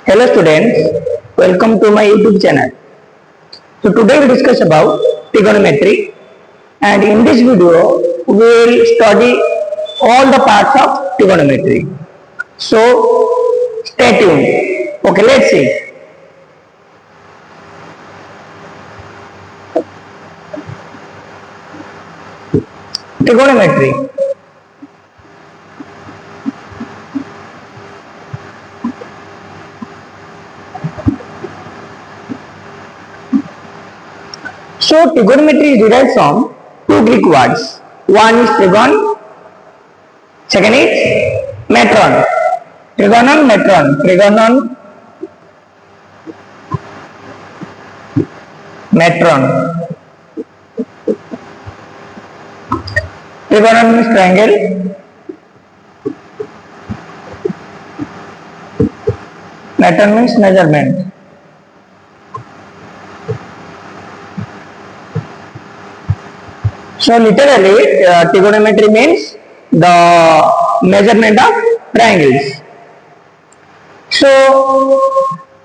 Hello students, welcome to my YouTube channel. So today we discuss about trigonometry, and in this video we will study all the parts of trigonometry. So stay tuned. Okay, let's see. Trigonometry. So trigonometry is derived from two Greek words. One is trigon, second is metron. Trigonon, metron. Trigonon, metron. Trigonon means triangle. Metron means measurement. So literally, trigonometry means the measurement of triangles. So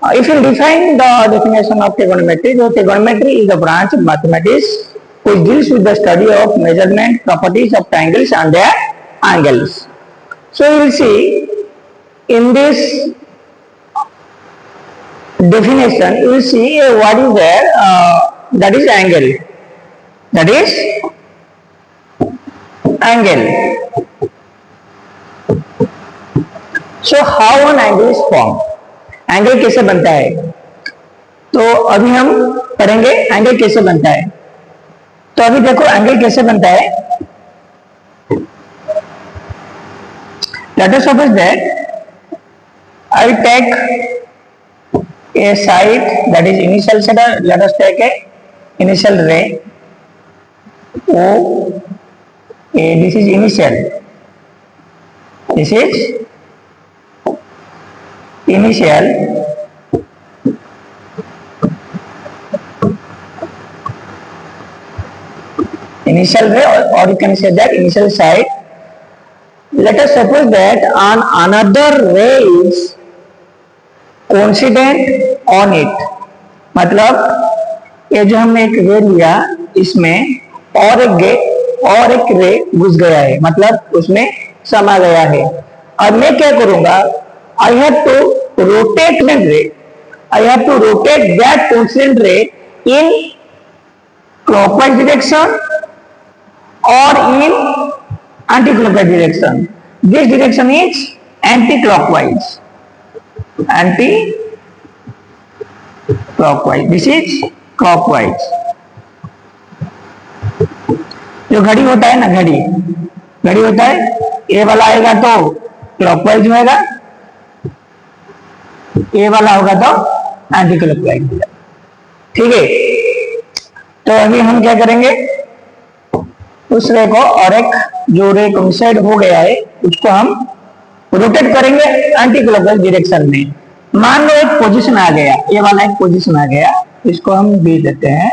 if you define the definition of trigonometry, so trigonometry is a branch of mathematics which deals with the study of measurement properties of triangles and their angles. So you will see in this definition, you will see what is there, that is angle. That is angle. So how an angle is formed? Angle कैसे बनता है? तो अभी हम पढ़ेंगे angle कैसे बनता है. तो अभी देखो एंगल कैसे बनता है. Let us suppose that I will take a side, that is initial side. Let us take a initial ray O. This is initial. This is initial. Initial ray, or you can say that initial side. Let us suppose that on another ray is coincident on it. मतलब ये जो हमने एक रे लिया, इसमें और एक रे घुस गया है, मतलब उसमें समा गया है. और मैं क्या करूंगा, I have to rotate that ray. I have to rotate that coincident ray in clockwise direction or in anti-clockwise direction. This direction is anti-clockwise. Anti-clockwise. This is clockwise. जो घड़ी होता है ना, घड़ी होता है, ये वाला आएगा तो क्लॉकवाइज होगा, ये वाला होगा तो एंटी क्लॉकवाइज होगा. ठीक है. तो अभी हम क्या करेंगे, उस रे को और एक जो रे कोइंसाइड हो गया है उसको हम रोटेट करेंगे एंटी क्लॉकवाइज डायरेक्शन में. मान लो एक पोजीशन आ गया, ये वाला एक पोजीशन आ गया, इसको हम बी देते हैं.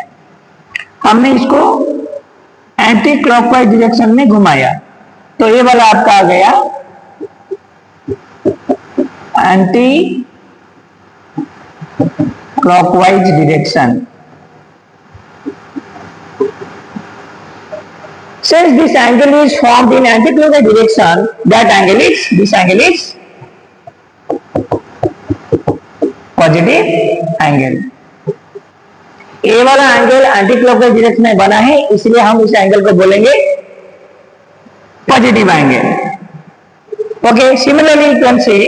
हमने इसको एंटी क्लॉकवाइज डायरेक्शन में घुमाया, तो ये वाला आपका आ गया anti clockwise direction. Since this angle is formed in anti-clockwise direction, this angle is positive angle. ये वाला एंगल एंटी क्लॉकवाइज डायरेक्शन में बना है, इसलिए हम इस एंगल को बोलेंगे positive angle. Okay. Similarly you can see,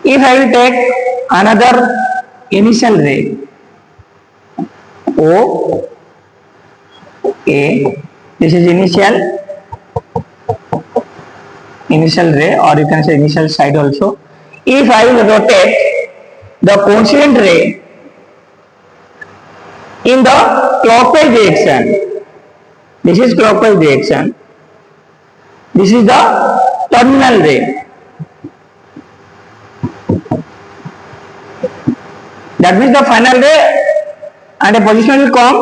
if I will take another initial ray O, A, this is initial ray, or you can say initial side also. If I will rotate the coincident ray in the clockwise direction, this is clockwise direction, this is the terminal ray. That means the final ray and a position will come,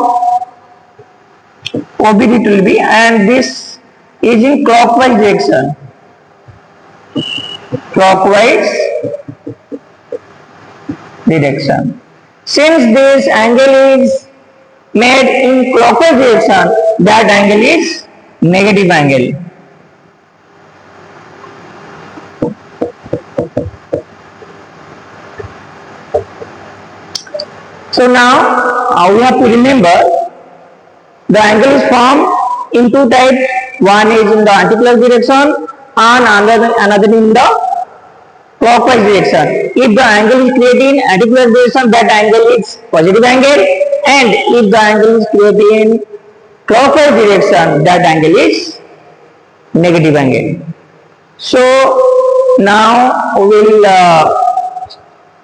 OB it will be, and this is in clockwise direction. Clockwise direction. Since this angle is made in clockwise direction, that angle is negative angle. So now we have to remember the angle is formed in two types. One is in the anticlockwise direction and another in the clockwise direction. If the angle is created in anticlockwise direction, that angle is positive angle, and if the angle is created in clockwise direction, that angle is negative angle. So now we will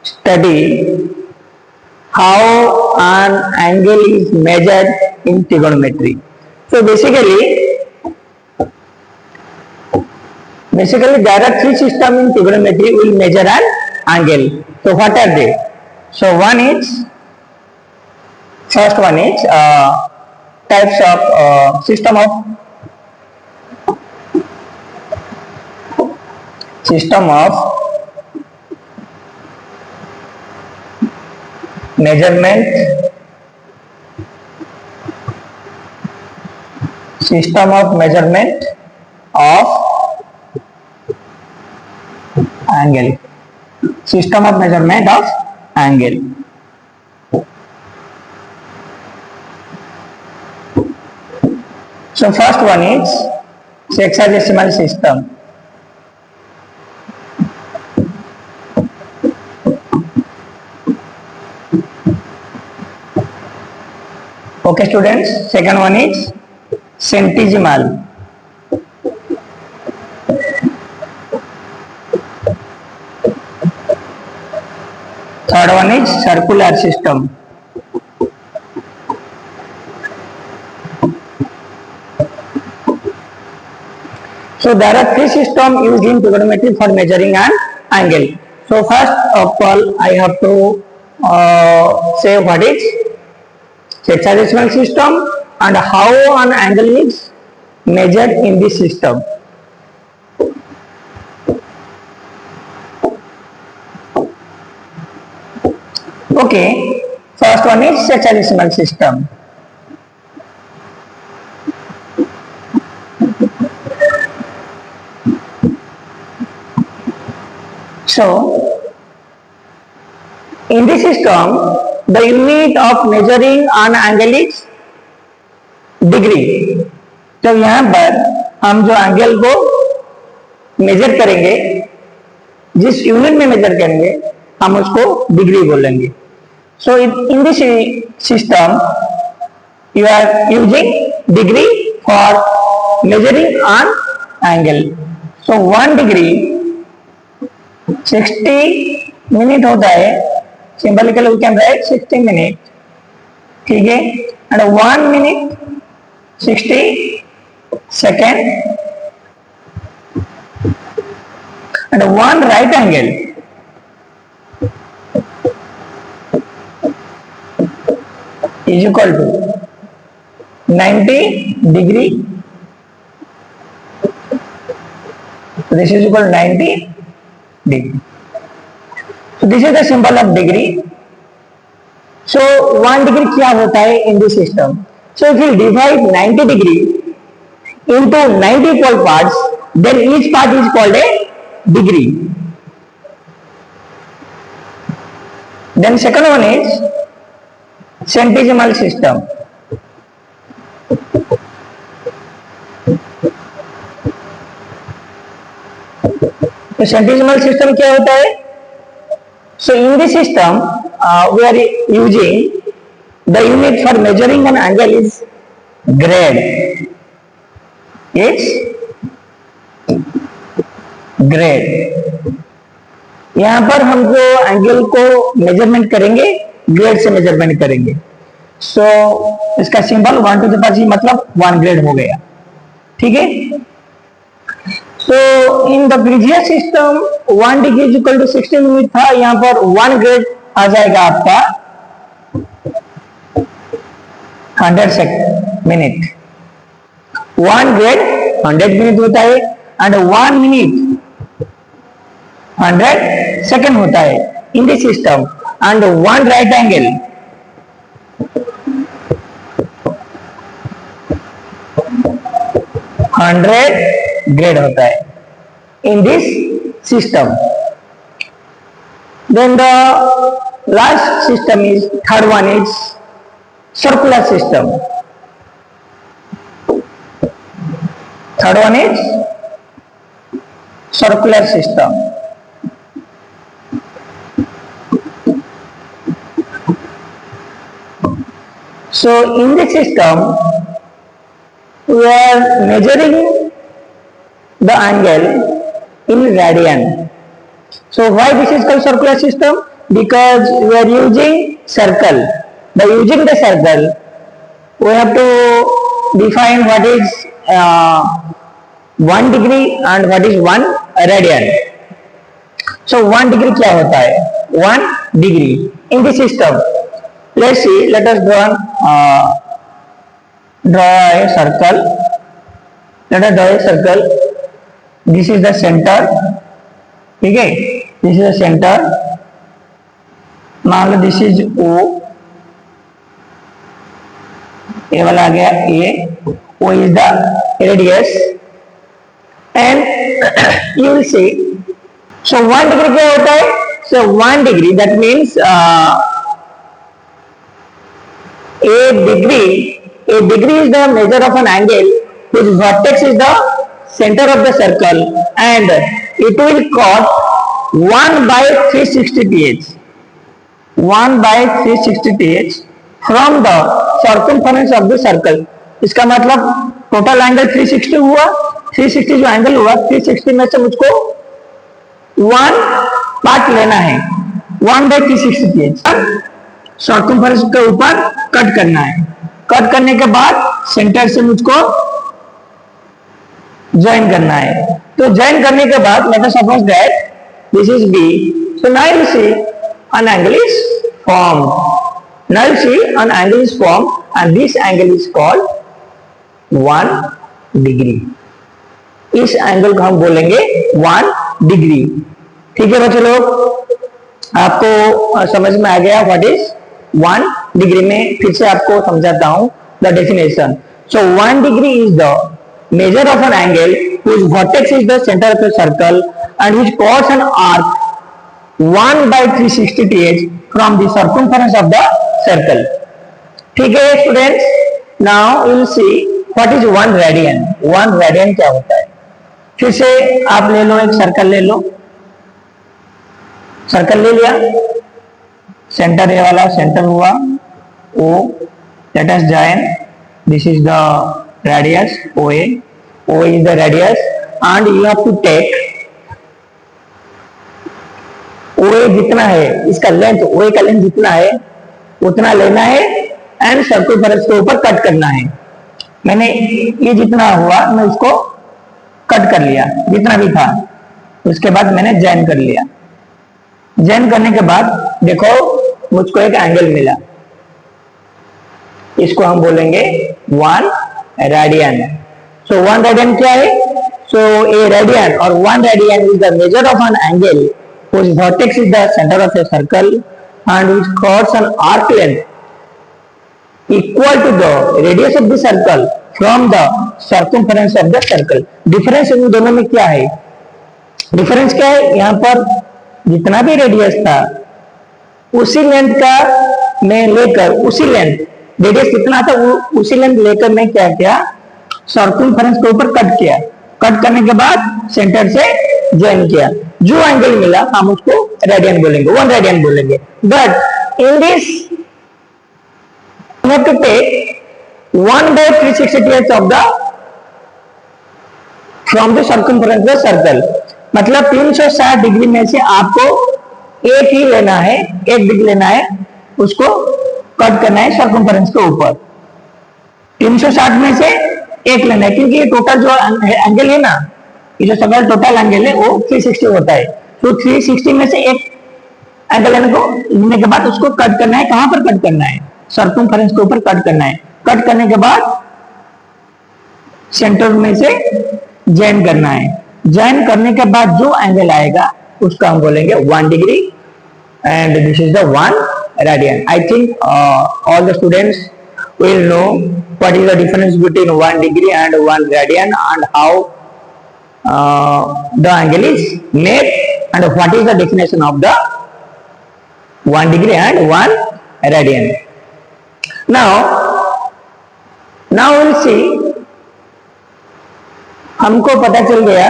study how an angle is measured in trigonometry. So basically there are three systems in trigonometry will measure an angle. So what are they? So first one is types of system of measurement of angle. System of measurement of angle. So first one is sexagesimal system. Okay students, second one is centesimal. Third one is circular system. So there are three systems used in trigonometry for measuring an angle. So first of all I have to say what is sexagesimal system and how an angle is measured in this system. Okay, first one is sexagesimal system. So in this system the unit of measuring an angle is degree. तो यहाँ पर हम जो angle को major करेंगे, जिस unit में major करेंगे हम उसको डिग्री बोलेंगे. So in this system you are using degree for measuring an angle. So 1 degree 60 minute होता है. Symbolically we can write 60 minutes. ठीक है, and 1 minute 60 second and 1 right angle is equal to 90 degree. So this is equal to 90 degree. So this is the symbol of degree. So 1 degree क्या होता है in this system? So if you divide 90 degree into 90 equal parts, then each part is called a degree. Then second one is centesimal system. तो centesimal system क्या होता है? So in this system we are using the unit for measuring an angle is grade. It's grade. यहाँ पर हम जो angle को measurement करेंगे ग्रेड से मेजरमेंट करेंगे. सो इसका symbol 1 to the power g मतलब 1 ग्रेड हो गया. ठीक है. So in the previous system 1 degree is equal to 60 minutes था. यहाँ पर 1 ग्रेड आ जाएगा आपका 100 मिनट. 1 ग्रेड 100 मिनट होता है एंड 1 मिनट 100 सेकेंड होता है. In this system and one right angle. $100 होता है in this system. Then the last system is, third one is circular system. Third one is circular system. So in this system we are measuring the angle in radian. So why this is called circular system? Because we are using circle. By using the circle, we have to define what is 1 degree and what is 1 radian. So 1 degree क्या होता है? 1 degree in the system. Let's see. Let us draw a circle. Let us draw a circle. This is the center. ठीक है? This is the center. मान लो this is O. ये वाला आ गया A. O is the radius. And you will see. So 1 degree क्या होता है? So 1 degree, that means a degree is the measure of an angle whose vertex is the center of the circle, and it will cot 1 by 360 th. 1 by 360 th from the circumference of the circle. इसका मतलब total angle 360 हुआ. 360 जो angle हुआ, 360 में से मुझको 1 part लेना है. 1 by 360 th सर्कमफरेंस के ऊपर कट करना है. कट करने के बाद सेंटर से मुझको ज्वाइन करना है. तो ज्वाइन करने के बाद let us suppose that this is B. So now you see an angle is formed. Now you see an angle is formed and this angle is called 1 degree. इस angle को हम बोलेंगे 1 डिग्री. ठीक है बच्चों लोग, आपको समझ में आ गया व्हाट इज 1 डिग्री. में फिर से आपको समझाता हूं the definition. So 1 degree is the measure of an angle whose vertex is the center of a circle and which causes an arc 1 by 360 th from the circumference of the circle. ठीक है students, now you will see what is 1 radian. 1 radian क्या होता है? फिर से आप ले लो, एक सर्कल ले लो. सर्कल ले लिया, सेंटर ए वाला सेंटर हुआ O. Let us join. This is the radius OA. OA is the radius and you have to take OA जितना है इसका लेंथ, OA का लेंथ जितना है उतना लेना है एंड सर्कमफरेंस के ऊपर कट करना है. मैंने ये जितना हुआ मैं उसको कट कर लिया जितना भी था. उसके बाद मैंने जॉइन कर लिया. जॉइन करने के बाद देखो मुझको एक एंगल मिला. इसको हम बोलेंगे 1 रेडियन. सो 1 रेडियन क्या है? सो ए रेडियन और 1 radian is the measure of an angle whose vertex is the center of a circle and which causes an arc length equal to the radius of the circle from the circumference of the circle. Difference in दोनों में क्या है? Difference क्या है? यहाँ पर जितना भी रेडियस था उसी लेंथ का मैं लेकर, उसी लेंथ रेडियस कितना था उसी लेंथ लेकर मैं क्या किया? सर्कमफरेंस के ऊपर कट किया. कट करने के बाद सेंटर से ज्वाइन किया. जो एंगल मिला हम उसको रेडियन बोलेंगे, 1 रेडियन बोलेंगे. But in this you have to take 1 by 360 th of the from the circumference of the circle. मतलब 360 डिग्री में से आपको एक ही लेना है, एक डिग्री लेना है, उसको कट करना है सर्कमफरेंस के ऊपर. 360 में से एक लेना है क्योंकि ये टोटल जो एंगल है ना, ये जो सगल टोटल एंगल है वो 360 होता है. तो 360 में से एक एंगल लेने के बाद उसको कट करना है. कहां पर कट करना है? सर्कमफरेंस के ऊपर कट करना है. कट करने के बाद सेंटर में से ज्वाइन करना है. ज्वाइन करने के बाद जो एंगल आएगा उसका हम बोलेंगे 1 degree and this is the 1 radian. I think all the students will know what is the difference between 1 degree and 1 radian, and how the angle is made, and what is the definition of the 1 degree and 1 radian. Now we'll see, हमको पता चल गया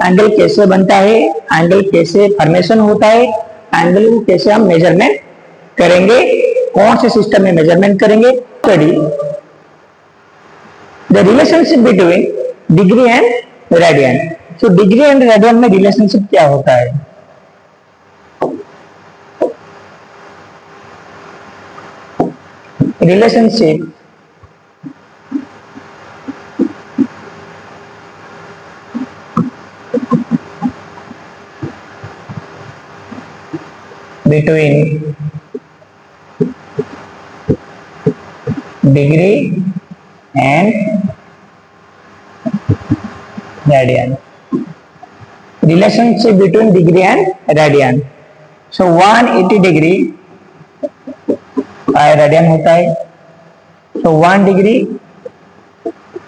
angle कैसे बनता है, angle कैसे formation होता है, एंगल को कैसे हम मेजरमेंट करेंगे, कौन से सिस्टम में मेजरमेंट करेंगे. Study the relationship between degree and radian. So degree and radian में रिलेशनशिप क्या होता है? Relationship between degree and radian. Relationship between degree and radian. So 180 degree pi radian होता है. So 1 degree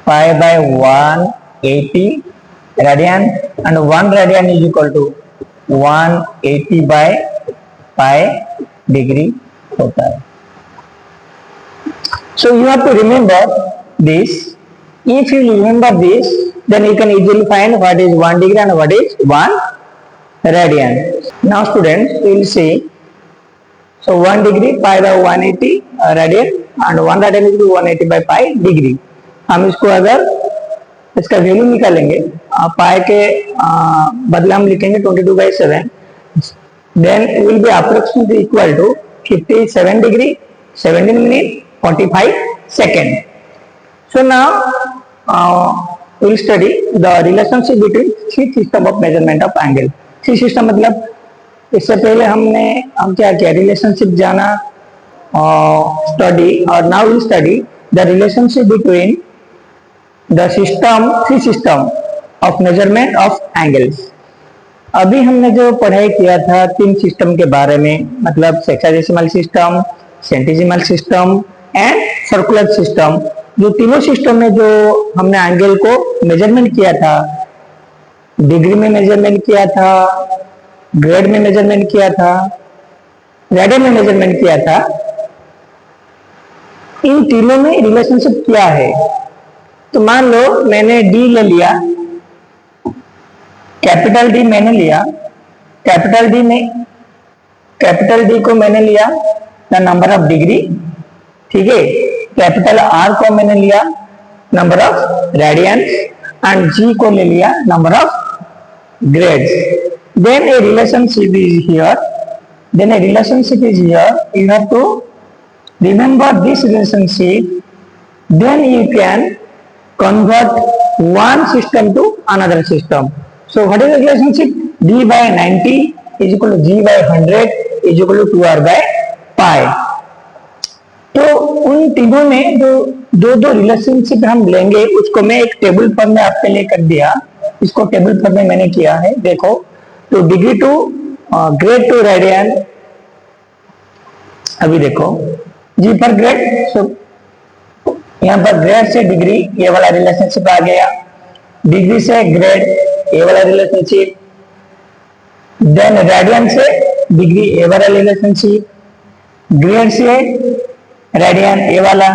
pi by 180 radian, and 1 radian is equal to 180 by pi degree होता है. So you have to remember this. If you remember this, then you can easily find what is 1 degree and what is 1 radian. Now students, we will see. So 1 degree pi by 180 radian, and 1 radian is 180 by pi degree. हम इसको अगर इसका value निकालेंगे, पाई के बदले हम लिखेंगे 22/7, then it will be approximately equal to 57 degree 17 minute 45 second. So now we will study the relationship between three system of measurement of angle. Three system मतलब इससे पहले हम क्या किया, रिलेशनशिप जाना, स्टडी, और now will study the relationship between the system, three system of measurement of angles. अभी हमने जो पढ़ाई किया था 3 सिस्टम के बारे में, मतलब sexadecimal system, centesimal system and circular system. जो तीनों सिस्टम में जो हमने एंगल को मेजरमेंट किया था, डिग्री में मेजरमेंट किया था, ग्रेड में मेजरमेंट किया था, रेडियन में मेजरमेंट किया था, इन तीनों में रिलेशनशिप क्या है? तो मान लो मैंने डी ले लिया, कैपिटल डी मैंने लिया, कैपिटल डी को मैंने लिया द नंबर ऑफ डिग्री, ठीक है. कैपिटल आर को मैंने लिया number of radian, and G को ले लिया number of grades. Then a relationship is here, you have to remember this relationship, then you can convert one system to another system. So what is the relationship? D by 90 is equal to G by 100 is equal to 2R by pi. तो उन तीनों में जो दो relationship हम लेंगे, उसको मैं एक टेबल पर में आपके लिए कर दिया. इसको टेबल पर में मैंने किया है, देखो. तो degree to grade to radian, अभी देखो जी पर ग्रेड. सो यहाँ पर ग्रेड से डिग्री ये वाला रिलेशनशिप आ गया, डिग्री से ग्रेड ये वाला रिलेशनशिप, देन रेडियन से डिग्री ये वाला रिलेशनशिप, ग्रेड से रेडियन ये वाला,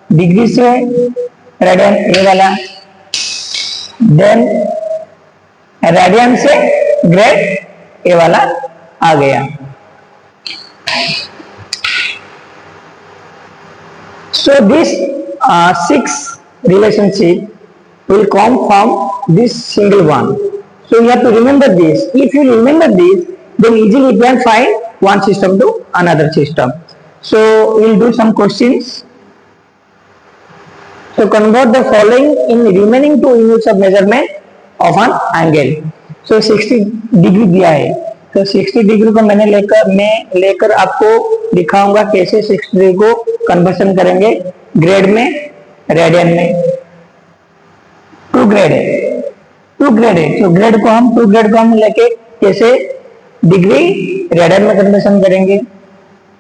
डिग्री से रेडियन ये वाला, देन रेडियन से ग्रेड ये वाला आ गया. So this 6 relationship will come from this single one. So you have to remember this. If you remember this, then easily you can find one system to another system. So we will do some questions. So convert the following in remaining 2 units of measurement of an angle. So 60 degree दिया है, तो 60 degree को मैं लेकर आपको दिखाऊंगा कैसे 60 degree को कन्वर्शन करेंगे ग्रेड में, रेडियन में. 2 ग्रेड है, तो ग्रेड को हम लेके कैसे डिग्री रेडियन में कन्वर्सन करेंगे।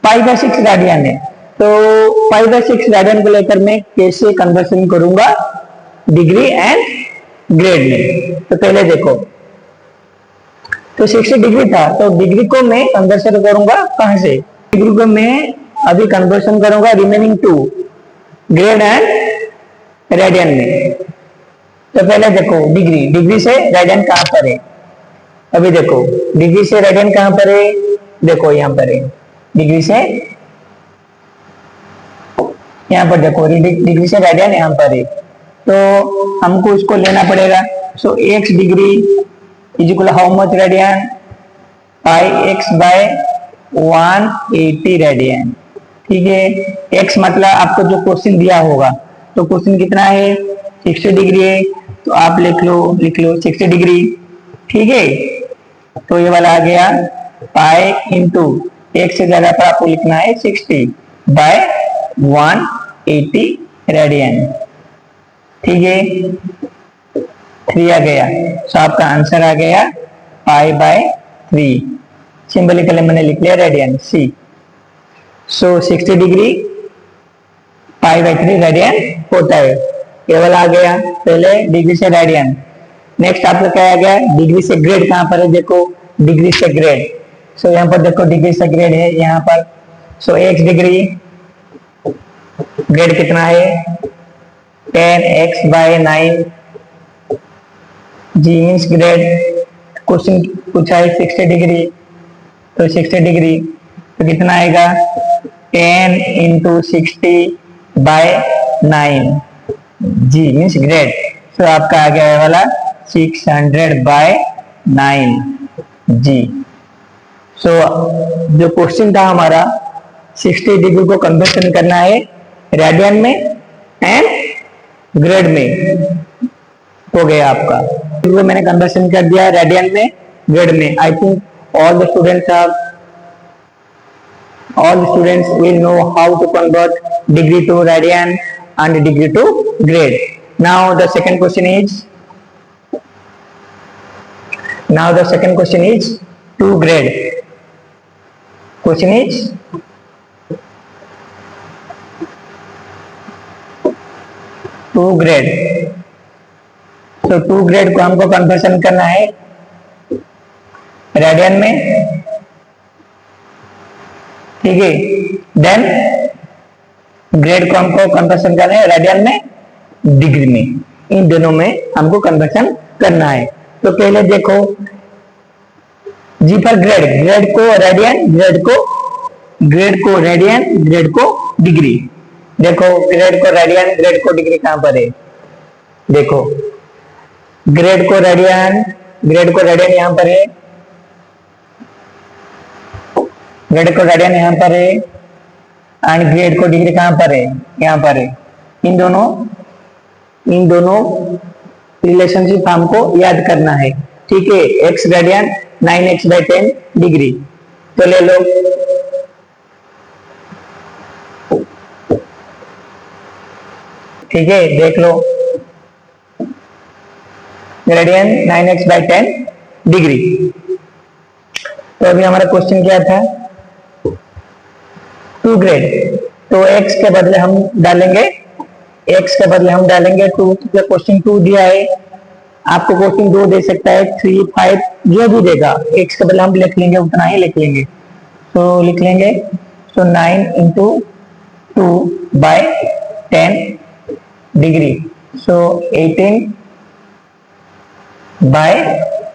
पाई बाय 6 रेडियन है, तो पाई बाय 6 रेडियन को लेकर मैं कैसे कन्वर्सन करूंगा डिग्री एंड ग्रेड में। तो पहले देखो, तो 60 डिग्री था, तो डिग्री को मैं कन्वर्सन करूंगा कहां से, डिग्री को मैं अभी कन्वर्सन करूंगा remaining to grade and radian में। तो पहले देखो डिग्री, डिग्री से रेडियन कहां पर है, अभी देखो डिग्री से रेडियन कहां पर है, देखो यहां पर है, डिग्री से यहां पर देखो डिग्री से रेडियन यहां पर है, तो हमको इसको लेना पड़ेगा। So x degree is equal how much radian, pi x by 180 radian. ठीक है, एक्स मतलब आपको जो क्वेश्चन दिया होगा, तो क्वेश्चन कितना है 60 डिग्री है, तो आप लिख लो 60 डिग्री। ठीक है, तो ये वाला आ गया पाई इंटू एक्स से जगह पर आपको लिखना है 60 बाय 180 रेडियन। ठीक है, 3 आ गया, सो आपका आंसर आ गया पाई बाय 3। सिंबलिकली मैंने लिख लिया radian C. So 60 degree pi by 3 radian होता है। ये वाला आ गया पहले डिग्री से रेडियन। नेक्स्ट आपका क्या आ गया, डिग्री से ग्रेड कहां पर है, देखो डिग्री से ग्रेड। सो यहाँ पर देखो डिग्री से ग्रेड है यहाँ पर। सो एक्स डिग्री ग्रेड कितना है 10x बाय 9 जी मीन्स ग्रेड। क्वेश्चन पूछा है 60 डिग्री, तो 60 डिग्री तो कितना आएगा 10 इंटू 60 बाय 9 जी मीन्स ग्रेड। तो आपका आ गया वाला 600 बाय 9 जी। सो जो क्वेश्चन था हमारा 60 डिग्री को कन्वर्शन करना है रेडियन में एंड ग्रेड में, हो गया आपका। तो मैंने कन्वर्शन कर दिया रेडियन में ग्रेड में। आई think all the students will know how to convert degree to radian and degree to grade. Now the second question is to grade. Question is to grade. तो टू ग्रेड को हमको conversion करना है radian में। ठीक है, then grade को हमको कन्वर्शन करना है रेडियन में डिग्री में, इन दोनों में हमको कन्वर्शन करना है। तो पहले देखो जी पर ग्रेड, ग्रेड को रेडियन, ग्रेड को रेडियन, ग्रेड को डिग्री। देखो ग्रेड को रेडियन, ग्रेड को डिग्री कहां पर है, देखो ग्रेड को रेडियन यहां पर है, ग्रेड को रेडियन यहां पर है एंड ग्रेड को डिग्री कहां पर है, यहां पर है। इन दोनों रिलेशनशिप हमको याद करना है। ठीक है, x radian 9x bye 10 degree, तो ले लो ठीक है, देख लो रेडियन 9x बाय 10 डिग्री। तो अभी हमारा क्वेश्चन क्या था टू ग्रेड, तो x के बदले हम डालेंगे 2। क्वेश्चन 2 दिया है, आपको क्वेश्चन 2 दे सकता है 3, 5 जो भी देगा, x के बदले हम लिख लेंगे उतना ही लिख लेंगे। तो लिख लेंगे 9 into 2 by 10 degree, 18 by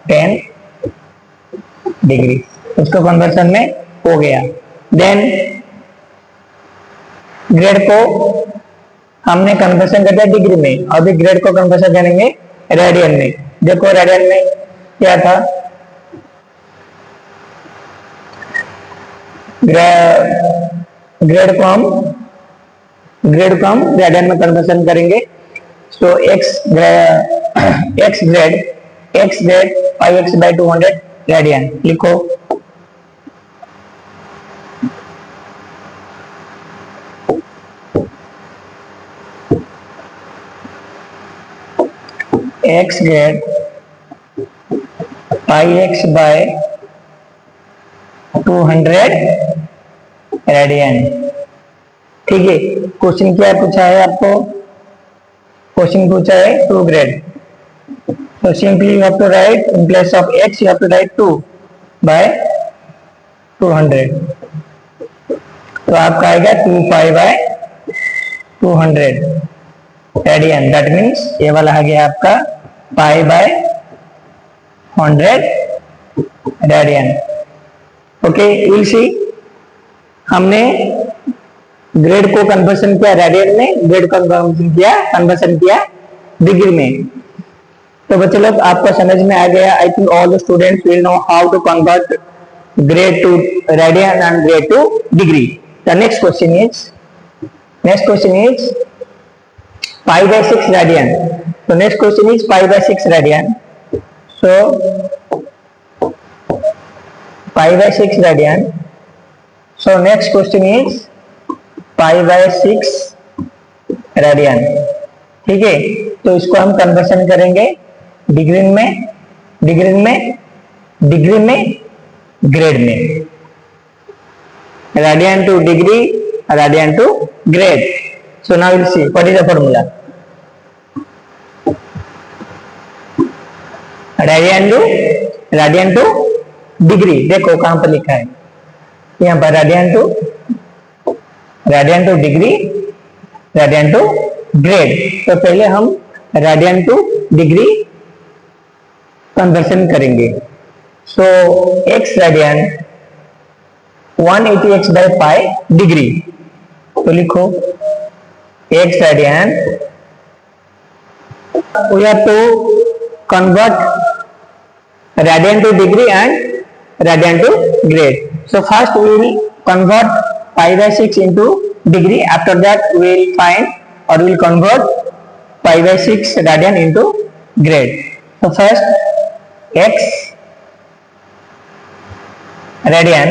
10 degree. उसको कन्वर्सन में हो गया। देन ग्रेड को हमने कन्वर्सन कर दिया डिग्री में, अभी ग्रेड को कन्वर्सन करेंगे रेडियन में। देखो रेडियन में क्या था, ग्रेड को हम रेडियन में कन्वर्सन करेंगे। So x grade 5x by 200 radian लिखो। x grade 5x by 200 radian. ठीक है, क्वेश्चन क्या पूछा है आपको? क्वेश्चन पूछा है 2 ग्रेड। तो simply you have to write in place of x you have to write 2 by 200। तो आपका आएगा 2 pi by 200 radian. That means ये वाला आ गया आपका pi by 100 radian. Okay, will see. हमने ग्रेड को कन्वर्सन किया रेडियन में, ग्रेड को कन्वर्सन किया डिग्री में। तो बच्चे लोग आपको समझ में आ गया। I think all the students will know how to convert grade to radian and grade to degree. The next question is pi by 6 radian. तो next question is pi by 6 radian. So pi by 6 radian. So next question is pi by 6 radian. ठीक है, तो इसको हम conversion करेंगे degree में, grade में। Radian to degree, radian to grade. So now will see what is the formula. Radian to degree, देखो कहां पर लिखा है, यहाँ पर radian to degree, radian to grade. तो पहले हम रेडियन टू डिग्री कन्वर्सन करेंगे। So x radian 180x by pi degree. तो लिखो x radian, we have to convert radian to degree and radian to grade. So first we will convert pi by 6 into degree. After that we will find or we will convert pi by 6 radian into grade. So first x radian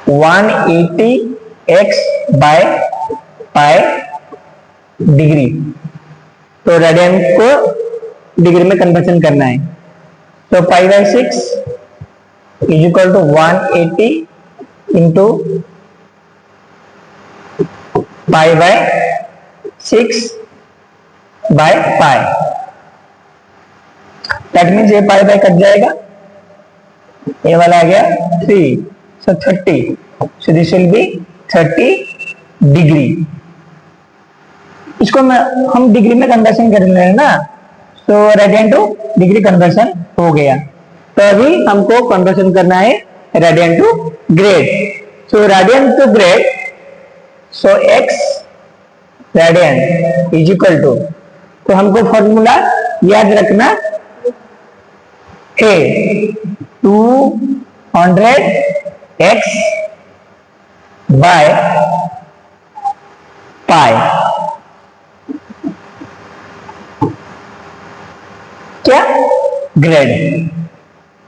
180x by pi degree. तो radian को degree में conversion करना है। तो पाई by 6 is equal to 180 into pi by 6 by pi। That means ये pi by cut जाएगा, ये वाला आ गया 3, so 30, so this will be 30 degree. इसको हम डिग्री में कन्वर्सन कर रहे हैं ना, तो रेडियन टू डिग्री कन्वर्सन हो गया। तो अभी हमको कन्वर्सन करना है radian to grade. So radian to grade, so x radian is equal to, तो हमको फॉर्मूला याद रखना है 200x बाय पाई। क्या? ग्रेड।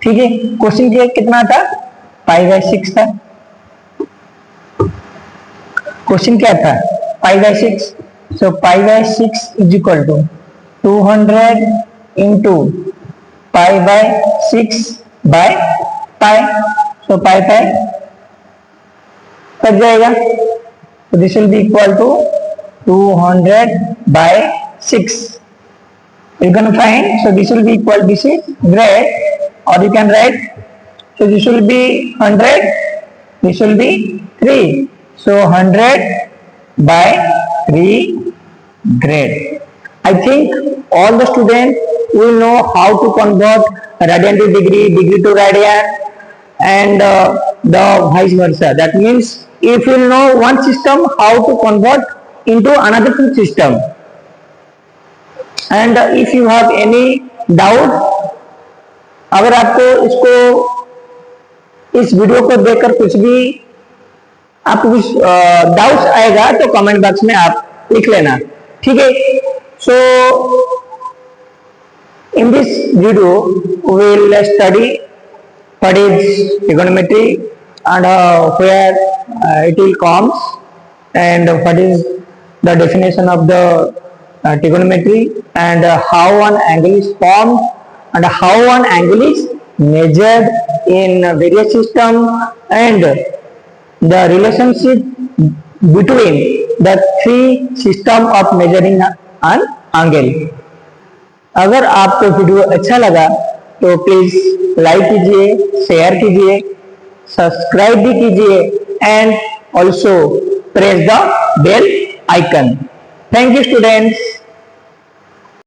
ठीक है, क्वेश्चन कितना था? पाई बाय 6 था। क्वेश्चन क्या था? Pi by 6। So pi by 6 is equal to 200 into pi by 6 by pi. So pi pi cut जाएगा, तो this will be equal to 200 by 6। You can find, so this will be equal, this is grade, or you can write, so this will be 100, this will be 3, so 100 by 3 grade. I think all the students will know how to convert radian to degree, degree to radian, and the vice versa. That means if you know one system, how to convert into another system. And if you have any doubt, अगर आपको इस video को देखकर कुछ भी आपको कुछ doubts आएगा तो कमेंट बॉक्स में आप लिख लेना। ठीक है, so in this video we will study what is trigonometry and where it will comes and what is the definition of the trigonometry and how one angle is formed and how one angle is measured in various system and the relationship between the three system of measuring an angle. अगर आपको video अच्छा लगा तो please like कीजिए, share कीजिए, subscribe भी कीजिए and also press the bell icon. Thank you students.